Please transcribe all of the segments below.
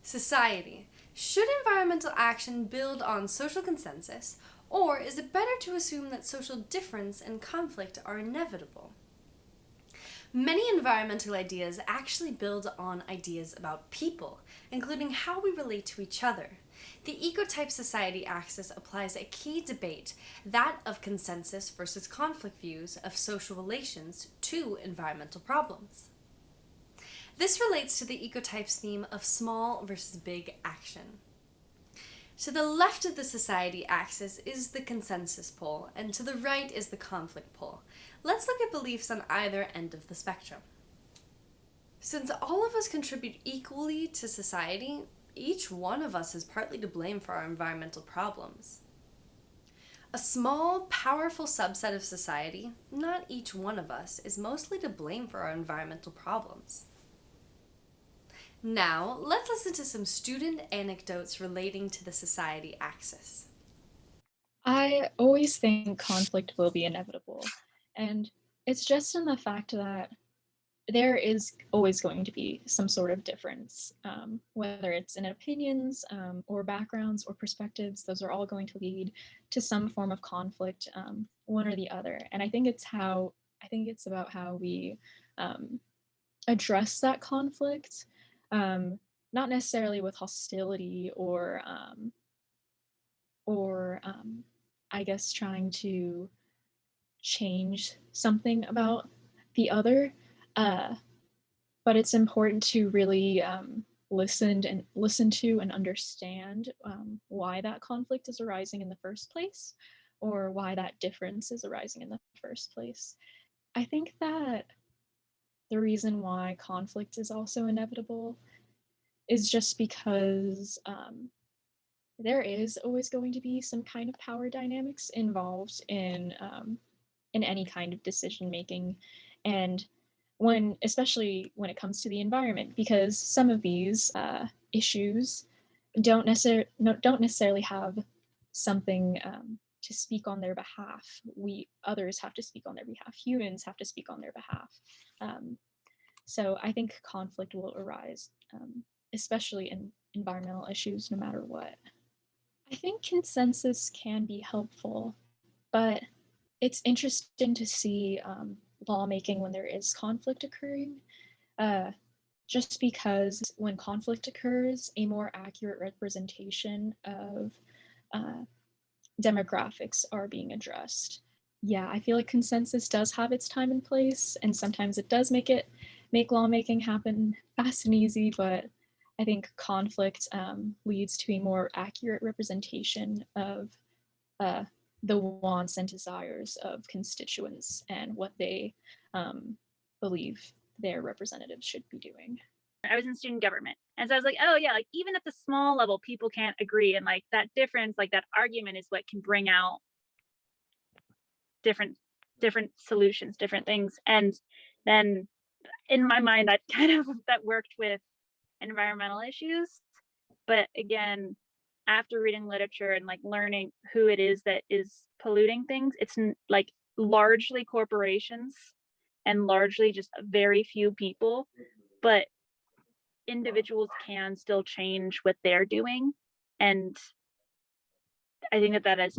Society. Should environmental action build on social consensus, or is it better to assume that social difference and conflict are inevitable? Many environmental ideas actually build on ideas about people, including how we relate to each other. The Ecotype Society axis applies a key debate, that of consensus versus conflict views of social relations, to environmental problems. This relates to the Ecotypes theme of small versus big action. To the left of the society axis is the consensus pole, and to the right is the conflict pole. Let's look at beliefs on either end of the spectrum. Since all of us contribute equally to society, each one of us is partly to blame for our environmental problems. A small, powerful subset of society, not each one of us, is mostly to blame for our environmental problems. Now, let's listen to some student anecdotes relating to the society axis. I always think conflict will be inevitable. And it's just in the fact that there is always going to be some sort of difference, whether it's in opinions or backgrounds or perspectives. Those are all going to lead to some form of conflict, one or the other. And I think it's about how we address that conflict, um, not necessarily with hostility or I guess trying to change something about the other. Uh, but it's important to really listen to and understand why that conflict is arising in the first place, or why that difference is arising in the first place. I think that the reason why conflict is also inevitable is just because there is always going to be some kind of power dynamics involved in any kind of decision making, and especially when it comes to the environment, because some of these issues don't necessarily have something to speak on their behalf. We others have to speak on their behalf. Humans have to speak on their behalf. Um, so I think conflict will arise, especially in environmental issues, no matter what. I think consensus can be helpful, but it's interesting to see lawmaking when there is conflict occurring, uh, just because when conflict occurs, a more accurate representation of uh, demographics are being addressed. Yeah, I feel like consensus does have its time and place, and sometimes it does make lawmaking happen fast and easy. But I think conflict leads to a more accurate representation of uh, the wants and desires of constituents and what they um, believe their representatives should be doing. I was in student government. And so I was like, oh yeah, like even at the small level, people can't agree. And like that difference, like that argument is what can bring out different solutions, different things. And then in my mind that kind of that worked with environmental issues. But again, after reading literature and like learning who it is that is polluting things, it's like largely corporations and largely just very few people. But individuals can still change what they're doing, and I think that that is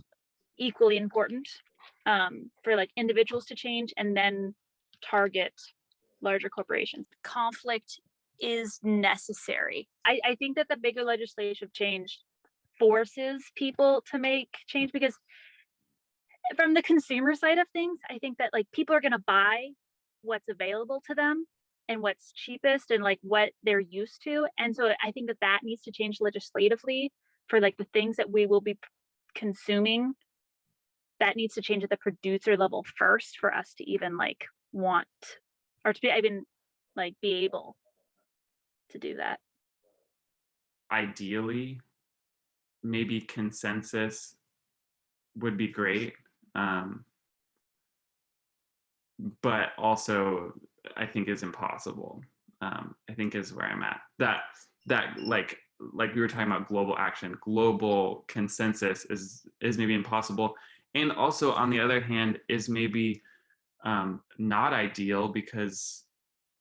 equally important, for like individuals to change and then target larger corporations. Conflict is necessary. I think that the bigger legislative change forces people to make change, because from the consumer side of things, I think that like people are going to buy what's available to them and what's cheapest and like what they're used to. And so I think that that needs to change legislatively for like the things that we will be consuming. That needs to change at the producer level first for us to even like want, or to be even like be able to do that. Ideally, maybe consensus would be great. Um, but also I think is impossible. I think is where I'm at. That like we were talking about global action, global consensus is maybe impossible, and also on the other hand is maybe not ideal, because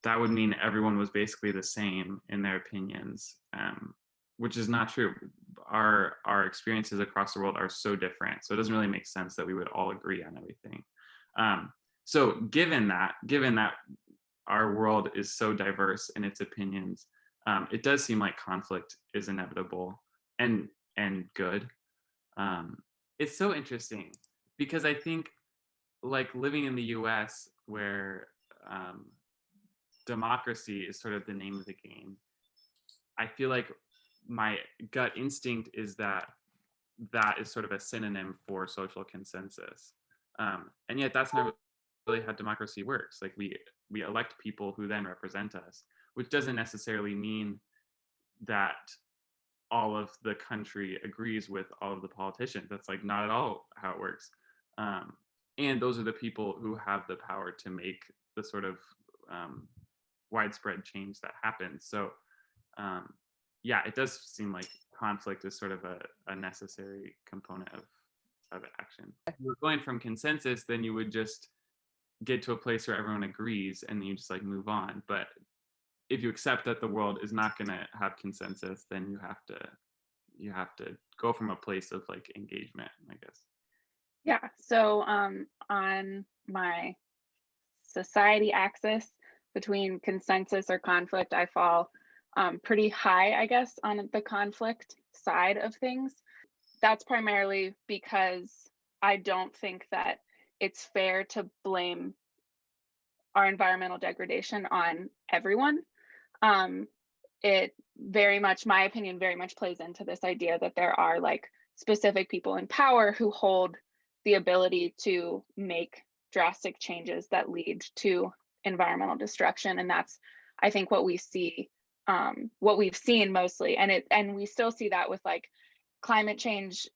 that would mean everyone was basically the same in their opinions. which is not true. Our experiences across the world are so different, so it doesn't really make sense that we would all agree on everything. So given that our world is so diverse in its opinions, it does seem like conflict is inevitable and good. It's so interesting because I think, like, living in the US, where democracy is sort of the name of the game, I feel like my gut instinct is that that is sort of a synonym for social consensus. And yet that's not really how democracy works. Like, we elect people who then represent us, which doesn't necessarily mean that all of the country agrees with all of the politicians. That's like not at all how it works. And those are the people who have the power to make the sort of widespread change that happens. So yeah, it does seem like conflict is sort of a necessary component of action. If you're going from consensus, then you would just get to a place where everyone agrees and then you just like move on. But if you accept that the world is not going to have consensus, then you have to go from a place of like engagement, I guess. Yeah. So on my society axis between consensus or conflict, I fall pretty high, I guess, on the conflict side of things. That's primarily because I don't think that it's fair to blame our environmental degradation on everyone. It very much, my opinion, very much plays into this idea that there are like specific people in power who hold the ability to make drastic changes that lead to environmental destruction. And that's, I think, what we see, what we've seen mostly. And we still see that with like climate change,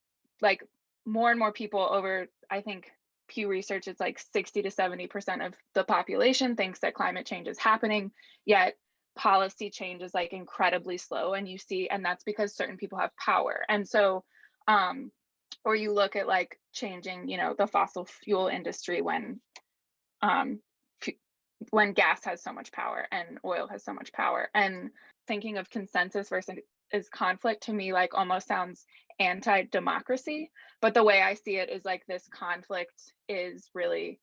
like more and more people over, I think Pew Research is like 60 to 70% of the population thinks that climate change is happening, yet policy change is like incredibly slow. And you see, and that's because certain people have power. And so, or you look at like changing, you know, the fossil fuel industry when gas has so much power and oil has so much power. And thinking of consensus versus conflict to me like almost sounds anti-democracy, but the way I see it is like this conflict is really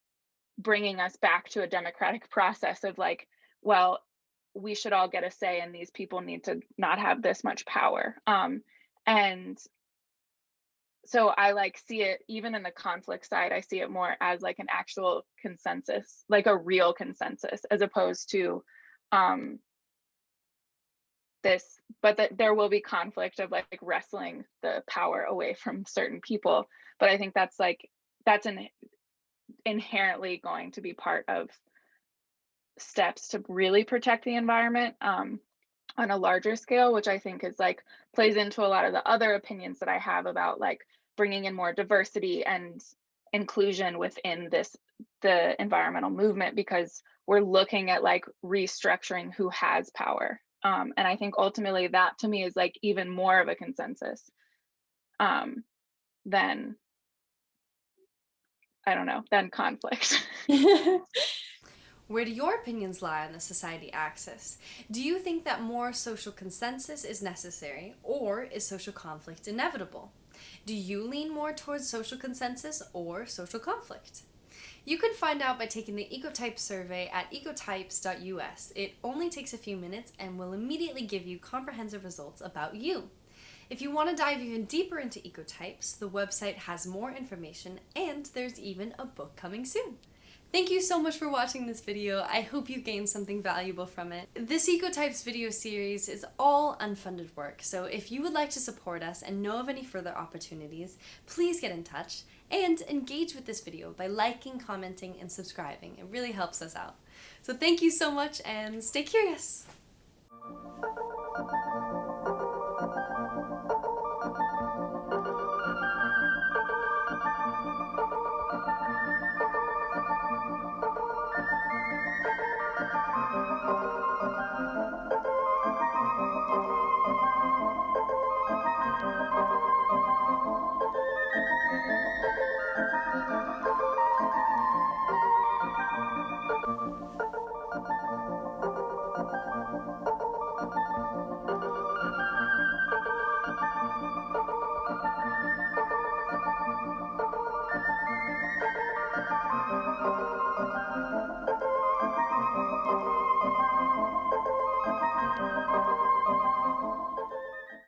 bringing us back to a democratic process of like, well, we should all get a say and these people need to not have this much power. And so I like see it even in the conflict side, I see it more as like an actual consensus, like a real consensus, as opposed to this, but that there will be conflict of like wrestling the power away from certain people. But I think that's inherently going to be part of steps to really protect the environment on a larger scale, which I think is like plays into a lot of the other opinions that I have about like bringing in more diversity and inclusion within the environmental movement, because we're looking at like restructuring who has power. And I think ultimately that to me is like even more of a consensus than, I don't know, than conflict. Where do your opinions lie on the society axis? Do you think that more social consensus is necessary, or is social conflict inevitable? Do you lean more towards social consensus or social conflict? You can find out by taking the Ecotypes survey at ecotypes.us. It only takes a few minutes and will immediately give you comprehensive results about you. If you want to dive even deeper into Ecotypes, the website has more information and there's even a book coming soon. Thank you so much for watching this video. I hope you gained something valuable from it. This Ecotypes video series is all unfunded work, so if you would like to support us and know of any further opportunities, please get in touch and engage with this video by liking, commenting, and subscribing. It really helps us out. So thank you so much and stay curious. you.